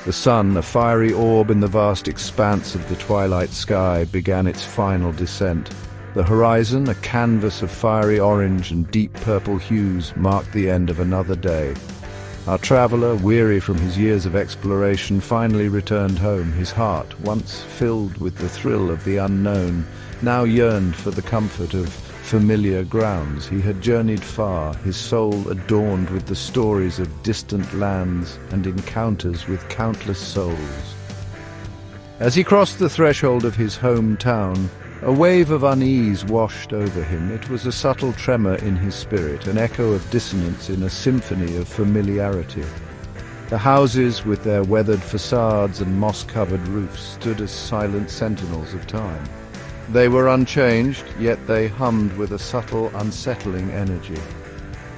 The sun, a fiery orb in the vast expanse of the twilight sky, began its final descent. The horizon, a canvas of fiery orange and deep purple hues, marked the end of another day. Our traveller, weary from his years of exploration, finally returned home. His heart, once filled with the thrill of the unknown, now yearned for the comfort of familiar grounds. He had journeyed far, his soul adorned with the stories of distant lands and encounters with countless souls. As he crossed the threshold of his hometown, a wave of unease washed over him. It was a subtle tremor in his spirit, an echo of dissonance in a symphony of familiarity. The houses, with their weathered facades and moss-covered roofs, stood as silent sentinels of time. They were unchanged, yet they hummed with a subtle, unsettling energy.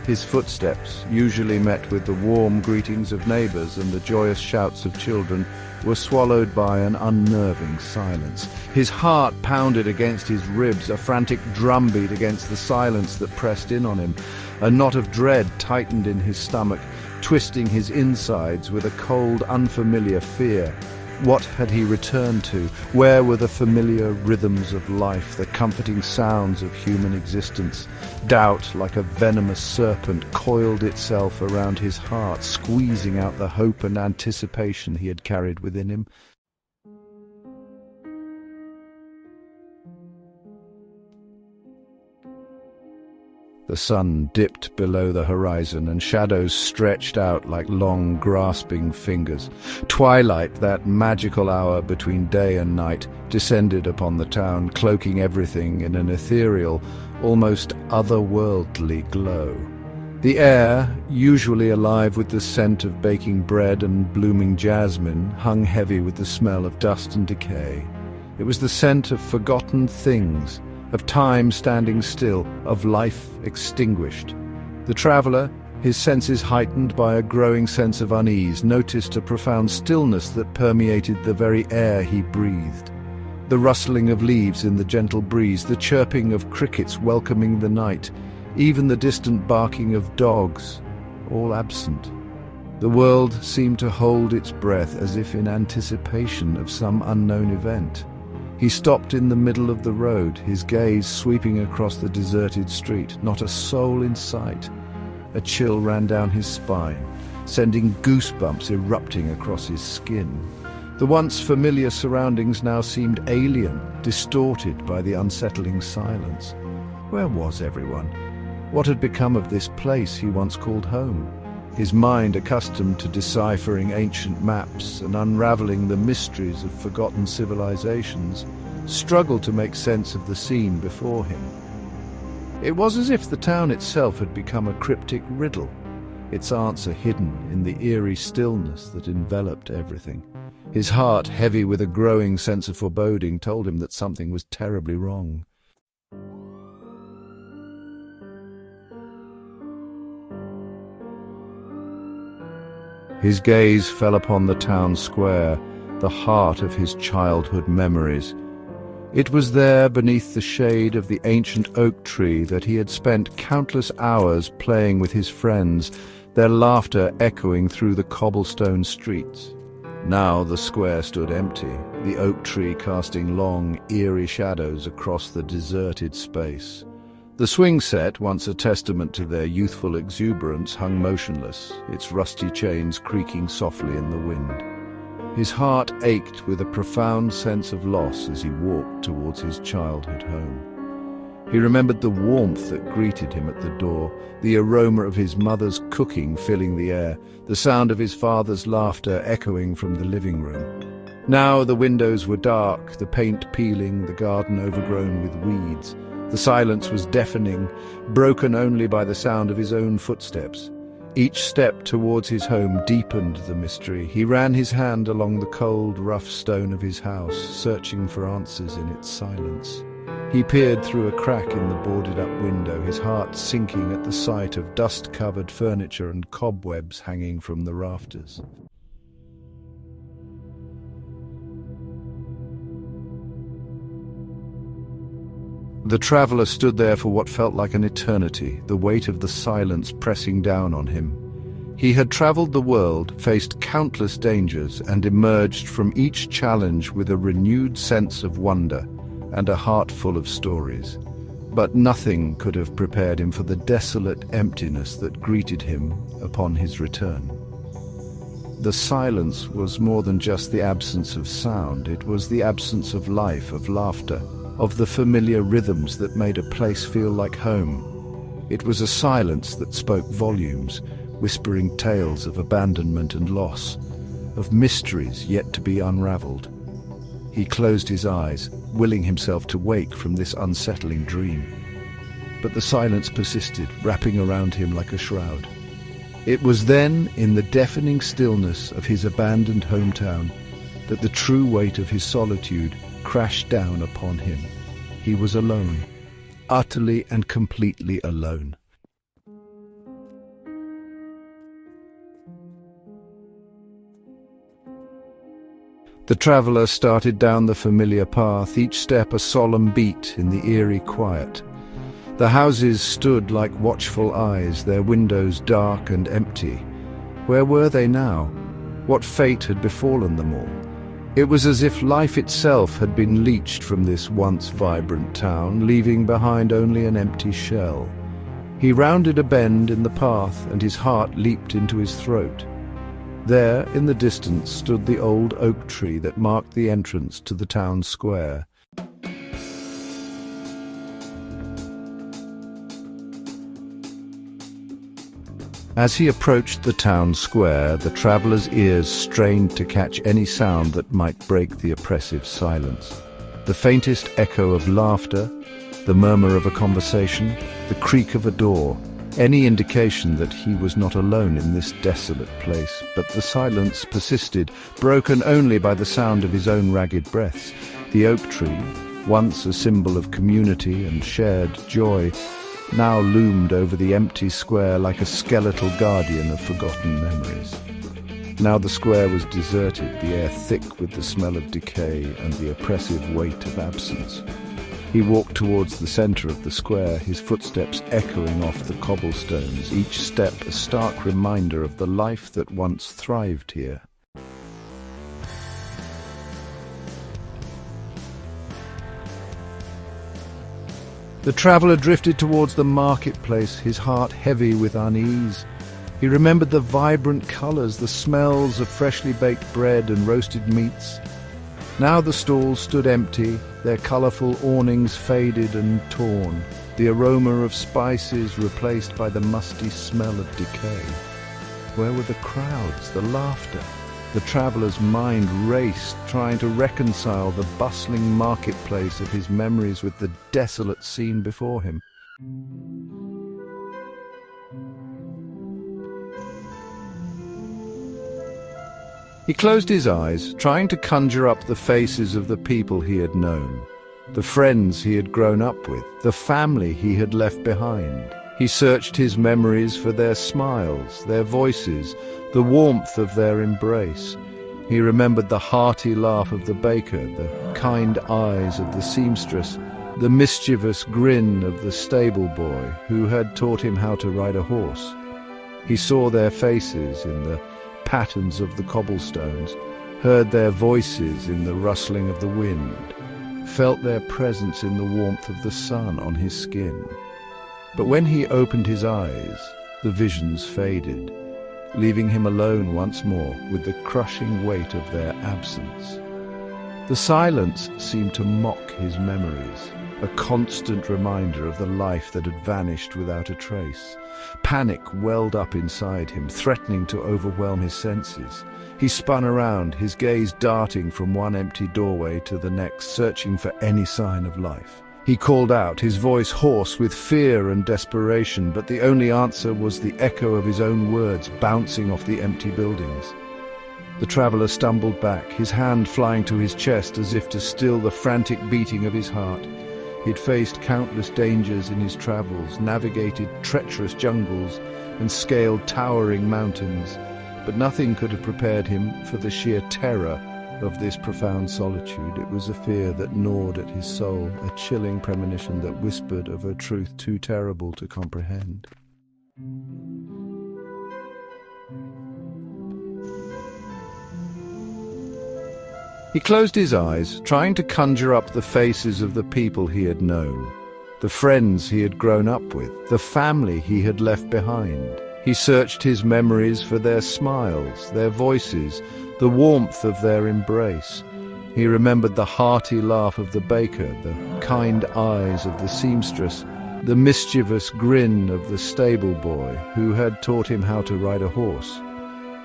His footsteps, usually met with the warm greetings of neighbors and the joyous shouts of children, were swallowed by an unnerving silence. His heart pounded against his ribs, a frantic drumbeat against the silence that pressed in on him. A knot of dread tightened in his stomach, twisting his insides with a cold, unfamiliar fear. What had he returned to? Where were the familiar rhythms of life, the comforting sounds of human existence? Doubt, like a venomous serpent, coiled itself around his heart, squeezing out the hope and anticipation he had carried within him. The sun dipped below the horizon, and shadows stretched out like long, grasping fingers. Twilight, that magical hour between day and night, descended upon the town, cloaking everything in an ethereal, almost otherworldly glow. The air, usually alive with the scent of baking bread and blooming jasmine, hung heavy with the smell of dust and decay. It was the scent of forgotten things, of time standing still, of life extinguished. The traveller, his senses heightened by a growing sense of unease, noticed a profound stillness that permeated the very air he breathed. The rustling of leaves in the gentle breeze, the chirping of crickets welcoming the night, even the distant barking of dogs, all absent. The world seemed to hold its breath as if in anticipation of some unknown event. He stopped in the middle of the road, his gaze sweeping across the deserted street. Not a soul in sight. A chill ran down his spine, sending goosebumps erupting across his skin. The once familiar surroundings now seemed alien, distorted by the unsettling silence. Where was everyone? What had become of this place he once called home? His mind, accustomed to deciphering ancient maps and unraveling the mysteries of forgotten civilizations, struggled to make sense of the scene before him. It was as if the town itself had become a cryptic riddle, its answer hidden in the eerie stillness that enveloped everything. His heart, heavy with a growing sense of foreboding, told him that something was terribly wrong. His gaze fell upon the town square, the heart of his childhood memories. It was there, beneath the shade of the ancient oak tree, that he had spent countless hours playing with his friends, their laughter echoing through the cobblestone streets. Now the square stood empty, the oak tree casting long, eerie shadows across the deserted space. The swing set, once a testament to their youthful exuberance, hung motionless, its rusty chains creaking softly in the wind. His heart ached with a profound sense of loss as he walked towards his childhood home. He remembered the warmth that greeted him at the door, the aroma of his mother's cooking filling the air, the sound of his father's laughter echoing from the living room. Now the windows were dark, the paint peeling, the garden overgrown with weeds. The silence was deafening, broken only by the sound of his own footsteps. Each step towards his home deepened the mystery. He ran his hand along the cold, rough stone of his house, searching for answers in its silence. He peered through a crack in the boarded-up window, his heart sinking at the sight of dust-covered furniture and cobwebs hanging from the rafters. The traveller stood there for what felt like an eternity, the weight of the silence pressing down on him. He had traveled the world, faced countless dangers, and emerged from each challenge with a renewed sense of wonder and a heart full of stories. But nothing could have prepared him for the desolate emptiness that greeted him upon his return. The silence was more than just the absence of sound. It was the absence of life, of laughter, of the familiar rhythms that made a place feel like home. It was a silence that spoke volumes, whispering tales of abandonment and loss, of mysteries yet to be unraveled. He closed his eyes, willing himself to wake from this unsettling dream. But the silence persisted, wrapping around him like a shroud. It was then, in the deafening stillness of his abandoned hometown, that the true weight of his solitude crashed down upon him. He was alone, utterly and completely alone. The traveller started down the familiar path, each step a solemn beat in the eerie quiet. The houses stood like watchful eyes, their windows dark and empty. Where were they now? What fate had befallen them all? It was as if life itself had been leached from this once vibrant town, leaving behind only an empty shell. He rounded a bend in the path, and his heart leaped into his throat. There, in the distance, stood the old oak tree that marked the entrance to the town square. As he approached the town square, the traveller's ears strained to catch any sound that might break the oppressive silence. The faintest echo of laughter, the murmur of a conversation, the creak of a door, any indication that he was not alone in this desolate place. But the silence persisted, broken only by the sound of his own ragged breaths. The oak tree, once a symbol of community and shared joy, now loomed over the empty square like a skeletal guardian of forgotten memories. Now the square was deserted, the air thick with the smell of decay and the oppressive weight of absence. He walked towards the centre of the square, his footsteps echoing off the cobblestones, each step a stark reminder of the life that once thrived here. The traveller drifted towards the marketplace, his heart heavy with unease. He remembered the vibrant colours, the smells of freshly baked bread and roasted meats. Now the stalls stood empty, their colourful awnings faded and torn, the aroma of spices replaced by the musty smell of decay. Where were the crowds, the laughter? The traveller's mind raced, trying to reconcile the bustling marketplace of his memories with the desolate scene before him. He closed his eyes, trying to conjure up the faces of the people he had known, the friends he had grown up with, the family he had left behind. He searched his memories for their smiles, their voices, the warmth of their embrace. He remembered the hearty laugh of the baker, the kind eyes of the seamstress, the mischievous grin of the stable boy who had taught him how to ride a horse. He saw their faces in the patterns of the cobblestones, heard their voices in the rustling of the wind, felt their presence in the warmth of the sun on his skin. But when he opened his eyes, the visions faded, leaving him alone once more with the crushing weight of their absence. The silence seemed to mock his memories, a constant reminder of the life that had vanished without a trace. Panic welled up inside him, threatening to overwhelm his senses. He spun around, his gaze darting from one empty doorway to the next, searching for any sign of life. He called out, his voice hoarse with fear and desperation, but the only answer was the echo of his own words bouncing off the empty buildings. The traveller stumbled back, his hand flying to his chest as if to still the frantic beating of his heart. He'd faced countless dangers in his travels, navigated treacherous jungles and scaled towering mountains, but nothing could have prepared him for the sheer terror of this profound solitude. It was a fear that gnawed at his soul, a chilling premonition that whispered of a truth too terrible to comprehend. He closed his eyes, trying to conjure up the faces of the people he had known, the friends he had grown up with, the family he had left behind. He searched his memories for their smiles, their voices, the warmth of their embrace. He remembered the hearty laugh of the baker, the kind eyes of the seamstress, the mischievous grin of the stable boy who had taught him how to ride a horse.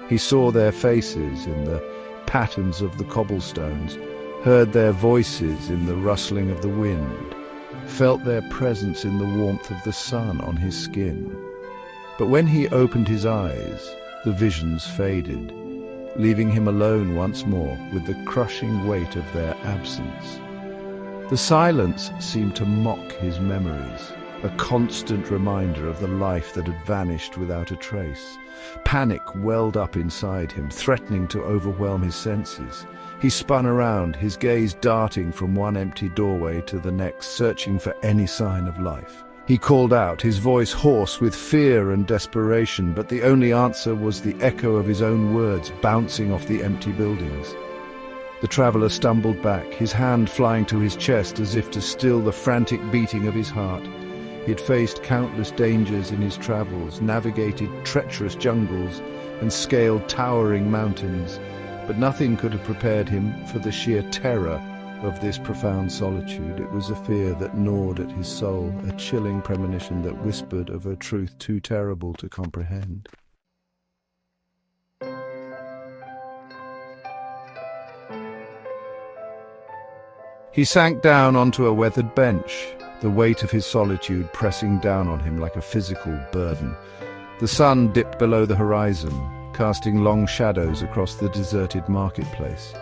He saw their faces in the patterns of the cobblestones, heard their voices in the rustling of the wind, felt their presence in the warmth of the sun on his skin. But when he opened his eyes, the visions faded, leaving him alone once more with the crushing weight of their absence. The silence seemed to mock his memories, a constant reminder of the life that had vanished without a trace. Panic welled up inside him, threatening to overwhelm his senses. He spun around, his gaze darting from one empty doorway to the next, searching for any sign of life. He called out, his voice hoarse with fear and desperation, but the only answer was the echo of his own words bouncing off the empty buildings. The traveller stumbled back, his hand flying to his chest as if to still the frantic beating of his heart. He had faced countless dangers in his travels, navigated treacherous jungles, and scaled towering mountains, but nothing could have prepared him for the sheer terror of this profound solitude. It was a fear that gnawed at his soul, a chilling premonition that whispered of a truth too terrible to comprehend. He sank down onto a weathered bench, the weight of his solitude pressing down on him like a physical burden. The sun dipped below the horizon, casting long shadows across the deserted marketplace.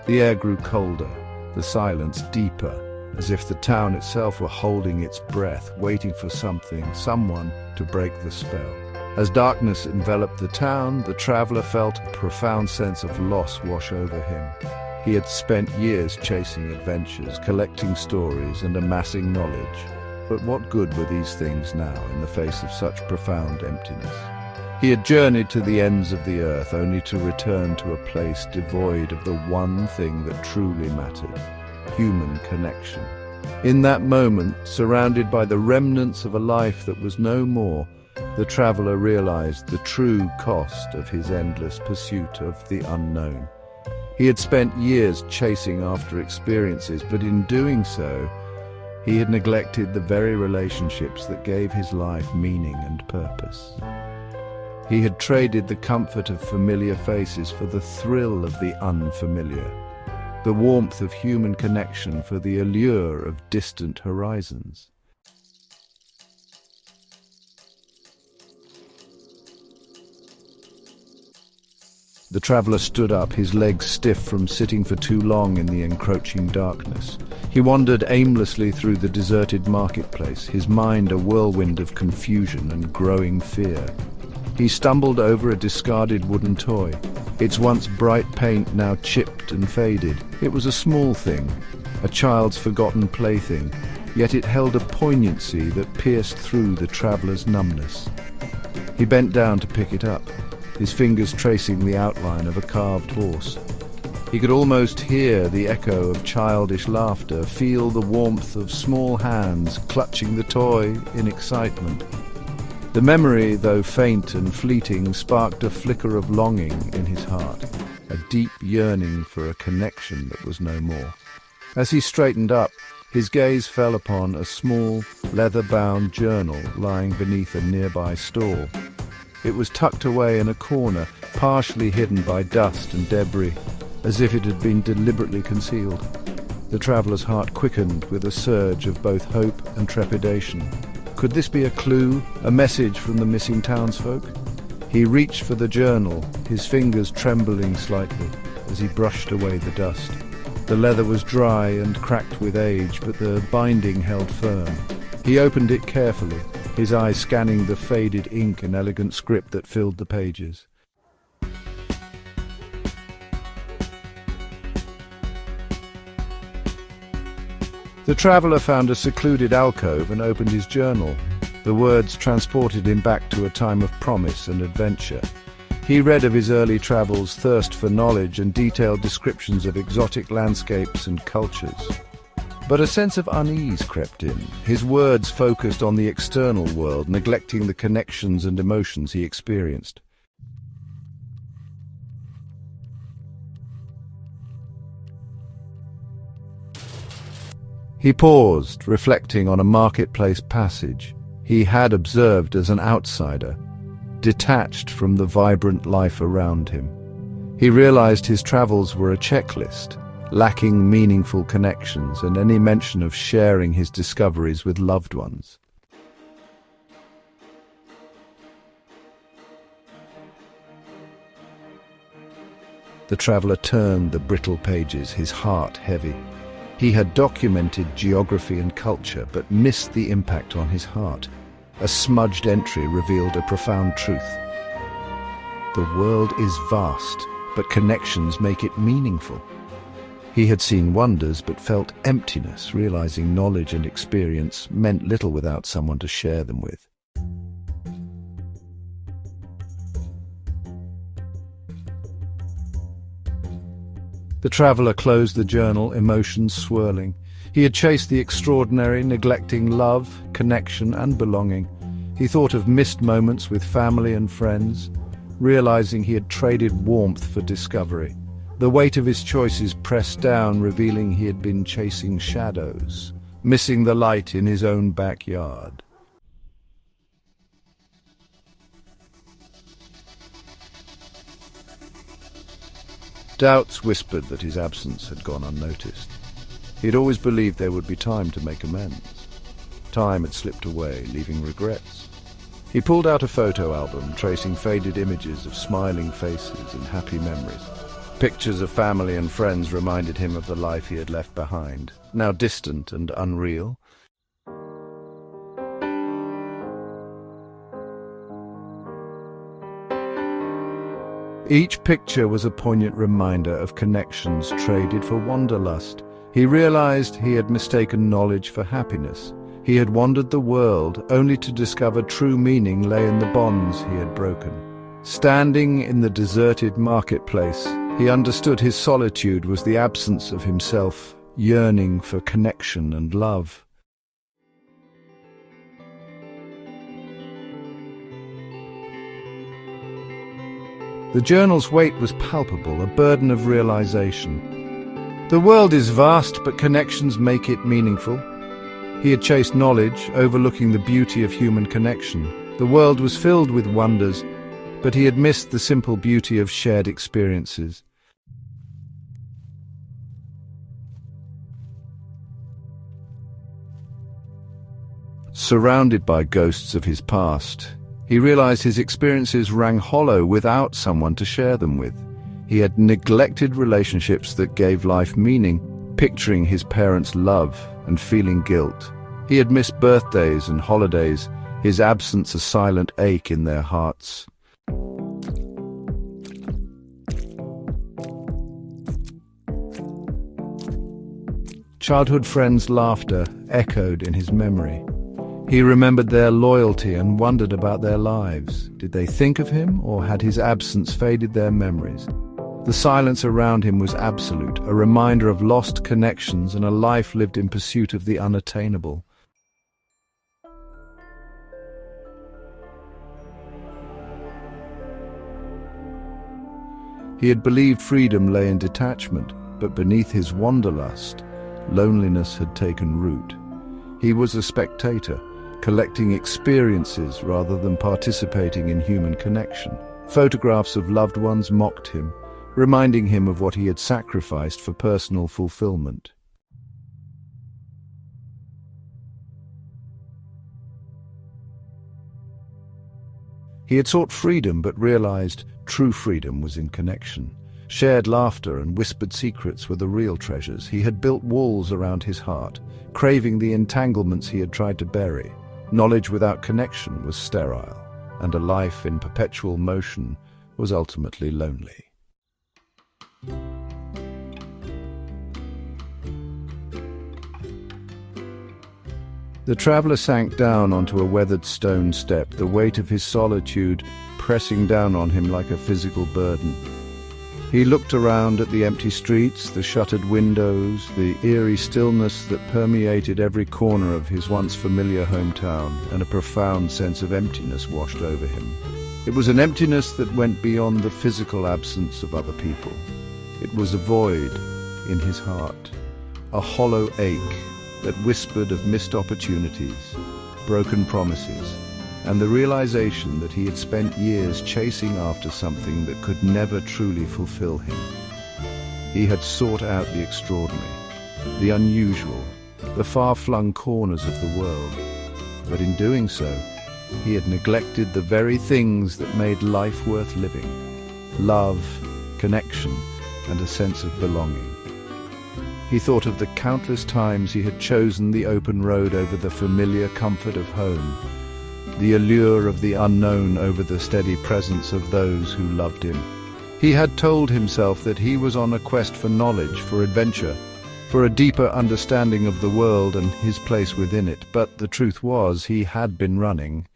The air grew colder, the silence deeper, as if the town itself were holding its breath, waiting for someone to break the spell. As darkness enveloped the town, the traveller felt a profound sense of loss wash over him. He had spent years chasing adventures, collecting stories, and amassing knowledge. But what good were these things now in the face of such profound emptiness? He had journeyed to the ends of the earth only to return to a place devoid of the one thing that truly mattered: human connection. In that moment, surrounded by the remnants of a life that was no more, the traveller realized the true cost of his endless pursuit of the unknown. He had spent years chasing after experiences, but in doing so, he had neglected the very relationships that gave his life meaning and purpose. He had traded the comfort of familiar faces for the thrill of the unfamiliar, the warmth of human connection for the allure of distant horizons. The traveller stood up, his legs stiff from sitting for too long in the encroaching darkness. He wandered aimlessly through the deserted marketplace, his mind a whirlwind of confusion and growing fear. He stumbled over a discarded wooden toy, its once bright paint now chipped and faded. It was a small thing, a child's forgotten plaything, yet it held a poignancy that pierced through the traveller's numbness. He bent down to pick it up, his fingers tracing the outline of a carved horse. He could almost hear the echo of childish laughter, feel the warmth of small hands clutching the toy in excitement. The memory, though faint and fleeting, sparked a flicker of longing in his heart, a deep yearning for a connection that was no more. As he straightened up, his gaze fell upon a small, leather-bound journal lying beneath a nearby stall. It was tucked away in a corner, partially hidden by dust and debris, as if it had been deliberately concealed. The traveller's heart quickened with a surge of both hope and trepidation. Could this be a clue, a message from the missing townsfolk? He reached for the journal, his fingers trembling slightly as he brushed away the dust. The leather was dry and cracked with age, but the binding held firm. He opened it carefully, his eyes scanning the faded ink and elegant script that filled the pages. The traveller found a secluded alcove and opened his journal. The words transported him back to a time of promise and adventure. He read of his early travels, thirst for knowledge, and detailed descriptions of exotic landscapes and cultures. But a sense of unease crept in. His words focused on the external world, neglecting the connections and emotions he experienced. He paused, reflecting on a marketplace passage he had observed as an outsider, detached from the vibrant life around him. He realized his travels were a checklist, lacking meaningful connections and any mention of sharing his discoveries with loved ones. The traveler turned the brittle pages, his heart heavy. He had documented geography and culture, but missed the impact on his heart. A smudged entry revealed a profound truth. The world is vast, but connections make it meaningful. He had seen wonders, but felt emptiness, realizing knowledge and experience meant little without someone to share them with. The traveler closed the journal, emotions swirling. He had chased the extraordinary, neglecting love, connection, and belonging. He thought of missed moments with family and friends, realizing he had traded warmth for discovery. The weight of his choices pressed down, revealing he had been chasing shadows, missing the light in his own backyard. Doubts whispered that his absence had gone unnoticed. He had always believed there would be time to make amends. Time had slipped away, leaving regrets. He pulled out a photo album, tracing faded images of smiling faces and happy memories. Pictures of family and friends reminded him of the life he had left behind, now distant and unreal. Each picture was a poignant reminder of connections traded for wanderlust. He realized he had mistaken knowledge for happiness. He had wandered the world, only to discover true meaning lay in the bonds he had broken. Standing in the deserted marketplace, he understood his solitude was the absence of himself, yearning for connection and love. The journal's weight was palpable, a burden of realization. The world is vast, but connections make it meaningful. He had chased knowledge, overlooking the beauty of human connection. The world was filled with wonders, but he had missed the simple beauty of shared experiences. Surrounded by ghosts of his past, he realized his experiences rang hollow without someone to share them with. He had neglected relationships that gave life meaning, picturing his parents' love and feeling guilt. He had missed birthdays and holidays, his absence a silent ache in their hearts. Childhood friends' laughter echoed in his memory. He remembered their loyalty and wondered about their lives. Did they think of him, or had his absence faded their memories? The silence around him was absolute, a reminder of lost connections and a life lived in pursuit of the unattainable. He had believed freedom lay in detachment, but beneath his wanderlust, loneliness had taken root. He was a spectator, collecting experiences rather than participating in human connection. Photographs of loved ones mocked him, reminding him of what he had sacrificed for personal fulfillment. He had sought freedom, but realized true freedom was in connection. Shared laughter and whispered secrets were the real treasures. He had built walls around his heart, craving the entanglements he had tried to bury. Knowledge without connection was sterile, and a life in perpetual motion was ultimately lonely. The ' The traveller sank down onto a weathered stone step, the weight of his solitude pressing down on him like a physical burden. He looked around at the empty streets, the shuttered windows, the eerie stillness that permeated every corner of his once familiar hometown, and a profound sense of emptiness washed over him. It was an emptiness that went beyond the physical absence of other people. It was a void in his heart, a hollow ache that whispered of missed opportunities, broken promises, and the realization that he had spent years chasing after something that could never truly fulfill him. He had sought out the extraordinary, the unusual, the far-flung corners of the world, but in doing so, he had neglected the very things that made life worth living: love, connection, and a sense of belonging. He thought of the countless times he had chosen the open road over the familiar comfort of home, the allure of the unknown over the steady presence of those who loved him. He had told himself that he was on a quest for knowledge, for adventure, for a deeper understanding of the world and his place within it, but the truth was he had been running.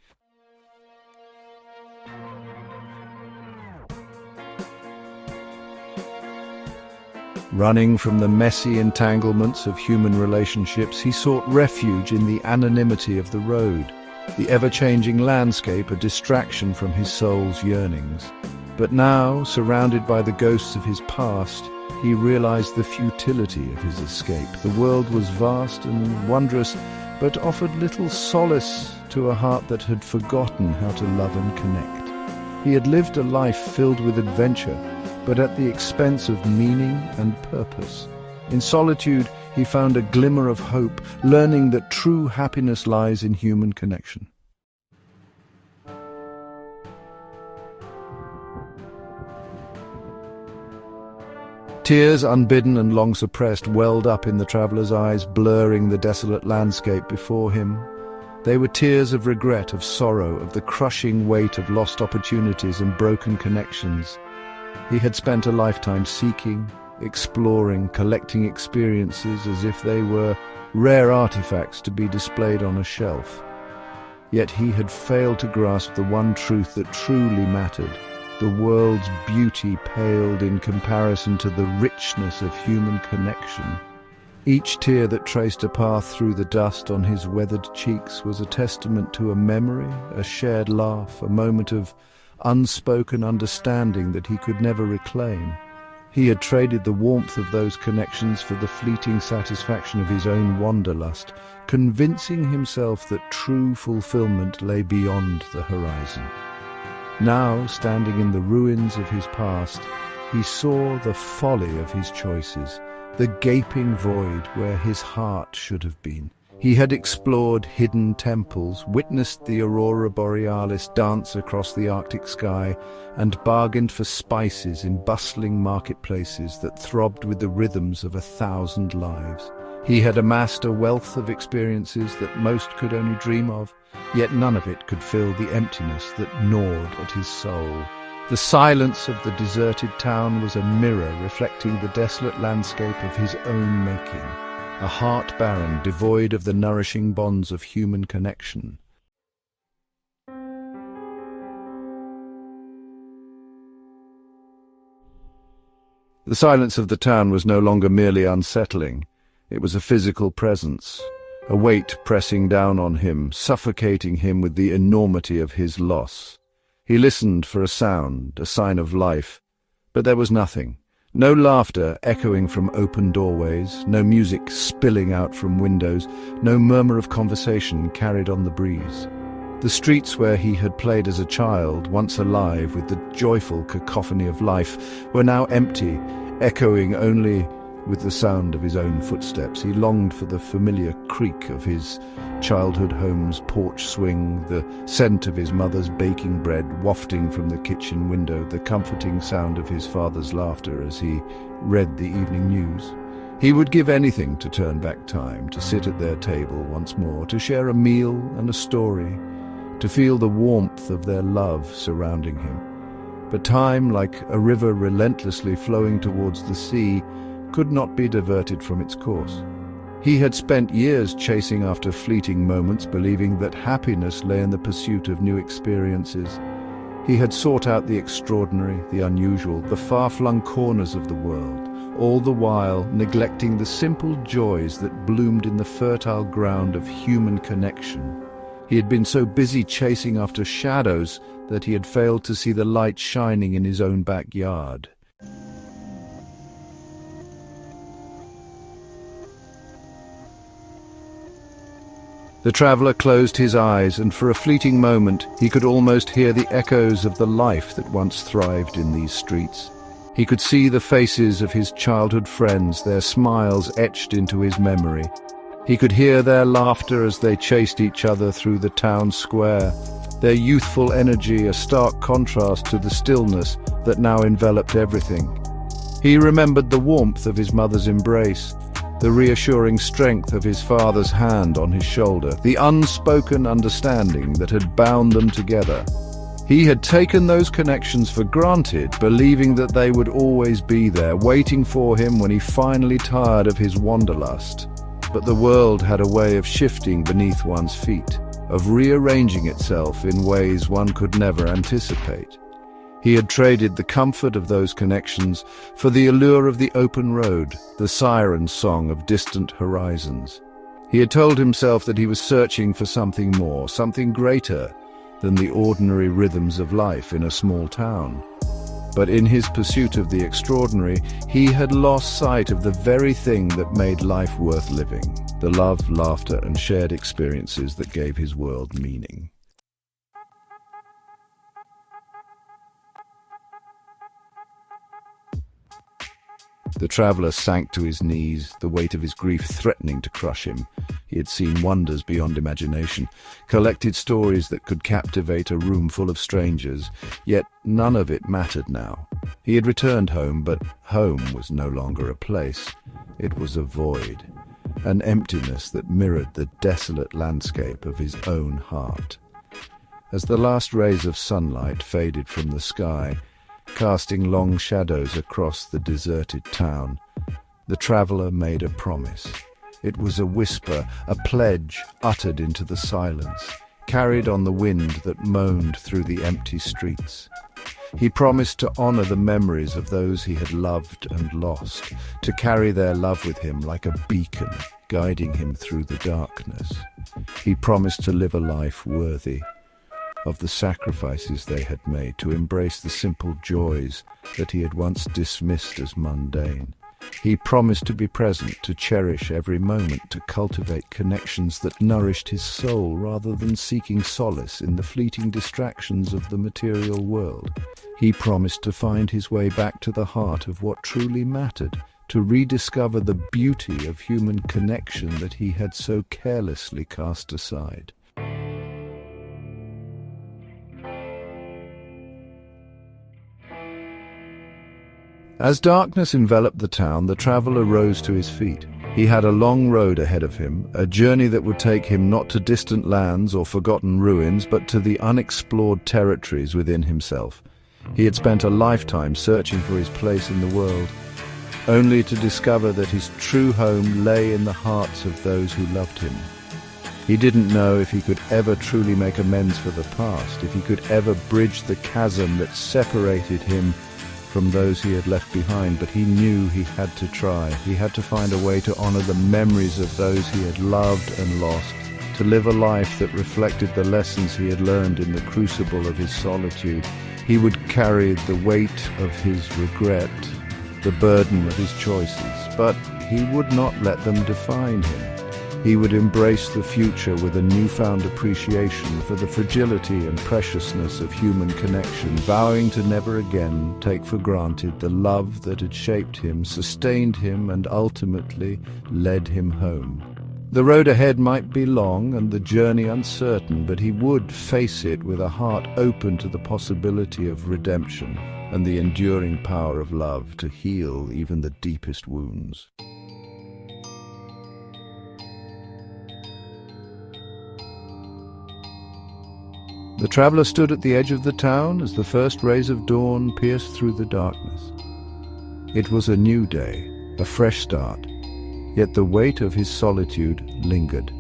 Running from the messy entanglements of human relationships, he sought refuge in the anonymity of the road, the ever-changing landscape a distraction from his soul's yearnings. But now, surrounded by the ghosts of his past, he realized the futility of his escape. The world was vast and wondrous, but offered little solace to a heart that had forgotten how to love and connect. He had lived a life filled with adventure, but at the expense of meaning and purpose. In solitude, he found a glimmer of hope, learning that true happiness lies in human connection. Tears, unbidden and long suppressed, welled up in the traveller's eyes, blurring the desolate landscape before him. They were tears of regret, of sorrow, of the crushing weight of lost opportunities and broken connections. He had spent a lifetime seeking, exploring, collecting experiences as if they were rare artifacts to be displayed on a shelf. Yet he had failed to grasp the one truth that truly mattered. The world's beauty paled in comparison to the richness of human connection. Each tear that traced a path through the dust on his weathered cheeks was a testament to a memory, a shared laugh, a moment of unspoken understanding that he could never reclaim. He had traded the warmth of those connections for the fleeting satisfaction of his own wanderlust, convincing himself that true fulfillment lay beyond the horizon. Now, standing in the ruins of his past, he saw the folly of his choices, the gaping void where his heart should have been. He had explored hidden temples, witnessed the aurora borealis dance across the Arctic sky, and bargained for spices in bustling marketplaces that throbbed with the rhythms of 1,000 lives. He had amassed a wealth of experiences that most could only dream of, yet none of it could fill the emptiness that gnawed at his soul. The silence of the deserted town was a mirror reflecting the desolate landscape of his own making. A heart barren, devoid of the nourishing bonds of human connection. The silence of the town was no longer merely unsettling. It was a physical presence, a weight pressing down on him, suffocating him with the enormity of his loss. He listened for a sound, a sign of life, but there was nothing. No laughter echoing from open doorways, no music spilling out from windows, no murmur of conversation carried on the breeze. The streets where he had played as a child, once alive with the joyful cacophony of life, were now empty, echoing only with the sound of his own footsteps. He longed for the familiar creak of his childhood home's porch swing, the scent of his mother's baking bread wafting from the kitchen window, the comforting sound of his father's laughter as he read the evening news. He would give anything to turn back time, to sit at their table once more, to share a meal and a story, to feel the warmth of their love surrounding him. But time, like a river relentlessly flowing towards the sea, could not be diverted from its course. He had spent years chasing after fleeting moments, believing that happiness lay in the pursuit of new experiences. He had sought out the extraordinary, the unusual, the far-flung corners of the world, all the while neglecting the simple joys that bloomed in the fertile ground of human connection. He had been so busy chasing after shadows that he had failed to see the light shining in his own backyard. The traveller closed his eyes, and for a fleeting moment he could almost hear the echoes of the life that once thrived in these streets. He could see the faces of his childhood friends, their smiles etched into his memory. He could hear their laughter as they chased each other through the town square, their youthful energy a stark contrast to the stillness that now enveloped everything. He remembered the warmth of his mother's embrace, the reassuring strength of his father's hand on his shoulder, the unspoken understanding that had bound them together. He had taken those connections for granted, believing that they would always be there, waiting for him when he finally tired of his wanderlust. But the world had a way of shifting beneath one's feet, of rearranging itself in ways one could never anticipate. He had traded the comfort of those connections for the allure of the open road, the siren song of distant horizons. He had told himself that he was searching for something more, something greater than the ordinary rhythms of life in a small town. But in his pursuit of the extraordinary, he had lost sight of the very thing that made life worth living, the love, laughter, and shared experiences that gave his world meaning. The traveller sank to his knees, the weight of his grief threatening to crush him. He had seen wonders beyond imagination, collected stories that could captivate a room full of strangers, yet none of it mattered now. He had returned home, but home was no longer a place. It was a void, an emptiness that mirrored the desolate landscape of his own heart. As the last rays of sunlight faded from the sky, casting long shadows across the deserted town, the traveller made a promise. It was a whisper, a pledge uttered into the silence, carried on the wind that moaned through the empty streets. He promised to honor the memories of those he had loved and lost, to carry their love with him like a beacon, guiding him through the darkness. He promised to live a life worthy of the sacrifices they had made, to embrace the simple joys that he had once dismissed as mundane. He promised to be present, to cherish every moment, to cultivate connections that nourished his soul rather than seeking solace in the fleeting distractions of the material world. He promised to find his way back to the heart of what truly mattered, to rediscover the beauty of human connection that he had so carelessly cast aside. As darkness enveloped the town, the traveller rose to his feet. He had a long road ahead of him, a journey that would take him not to distant lands or forgotten ruins, but to the unexplored territories within himself. He had spent a lifetime searching for his place in the world, only to discover that his true home lay in the hearts of those who loved him. He didn't know if he could ever truly make amends for the past, if he could ever bridge the chasm that separated him from those he had left behind, but he knew he had to try. He had to find a way to honor the memories of those he had loved and lost, to live a life that reflected the lessons he had learned in the crucible of his solitude. He would carry the weight of his regret, the burden of his choices, but he would not let them define him. He would embrace the future with a newfound appreciation for the fragility and preciousness of human connection, vowing to never again take for granted the love that had shaped him, sustained him, and ultimately led him home. The road ahead might be long and the journey uncertain, but he would face it with a heart open to the possibility of redemption and the enduring power of love to heal even the deepest wounds. The traveller stood at the edge of the town as the first rays of dawn pierced through the darkness. It was a new day, a fresh start. Yet the weight of his solitude lingered.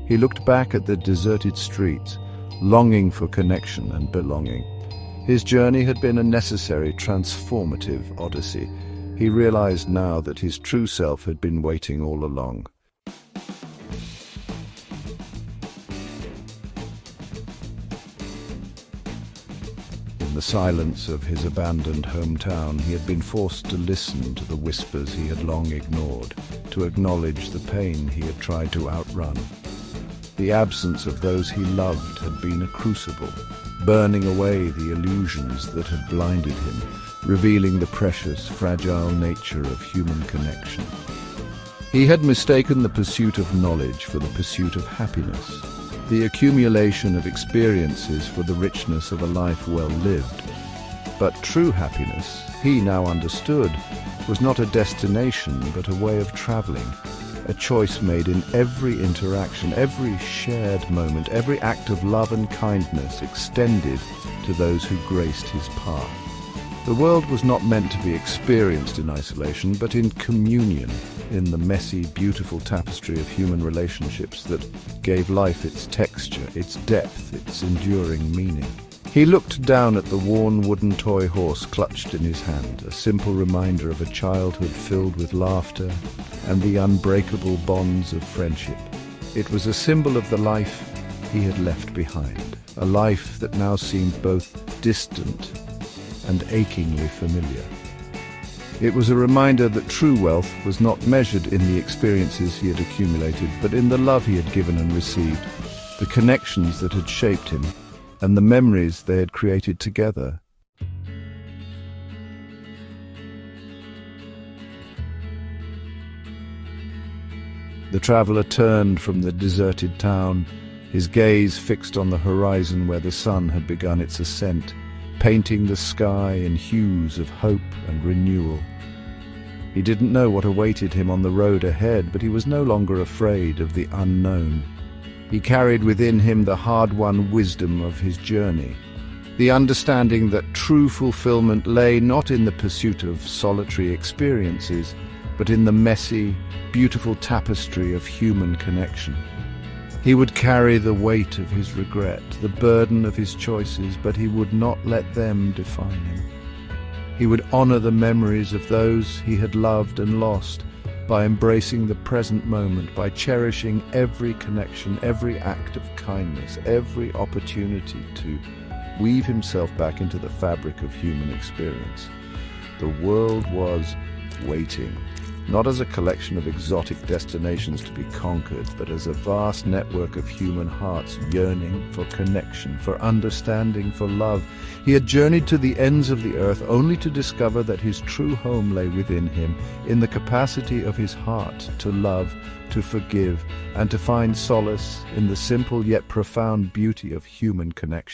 He looked back at the deserted streets, longing for connection and belonging. His journey had been a necessary, transformative odyssey. He realized now that his true self had been waiting all along. In the silence of his abandoned hometown, he had been forced to listen to the whispers he had long ignored, to acknowledge the pain he had tried to outrun. The absence of those he loved had been a crucible, burning away the illusions that had blinded him, revealing the precious, fragile nature of human connection. He had mistaken the pursuit of knowledge for the pursuit of happiness, the accumulation of experiences for the richness of a life well lived. But true happiness, he now understood, was not a destination but a way of traveling, a choice made in every interaction, every shared moment, every act of love and kindness extended to those who graced his path. The world was not meant to be experienced in isolation, but in communion, in the messy, beautiful tapestry of human relationships that gave life its texture, its depth, its enduring meaning. He looked down at the worn wooden toy horse clutched in his hand, a simple reminder of a childhood filled with laughter and the unbreakable bonds of friendship. It was a symbol of the life he had left behind, a life that now seemed both distant and achingly familiar. It was a reminder that true wealth was not measured in the experiences he had accumulated, but in the love he had given and received, the connections that had shaped him, and the memories they had created together. The traveler turned from the deserted town, his gaze fixed on the horizon where the sun had begun its ascent, painting the sky in hues of hope and renewal. He didn't know what awaited him on the road ahead, but he was no longer afraid of the unknown. He carried within him the hard-won wisdom of his journey, the understanding that true fulfillment lay not in the pursuit of solitary experiences, but in the messy, beautiful tapestry of human connection. He would carry the weight of his regret, the burden of his choices, but he would not let them define him. He would honor the memories of those he had loved and lost, by embracing the present moment, by cherishing every connection, every act of kindness, every opportunity to weave himself back into the fabric of human experience. The world was waiting, not as a collection of exotic destinations to be conquered, but as a vast network of human hearts yearning for connection, for understanding, for love. He had journeyed to the ends of the earth only to discover that his true home lay within him, in the capacity of his heart to love, to forgive, and to find solace in the simple yet profound beauty of human connection.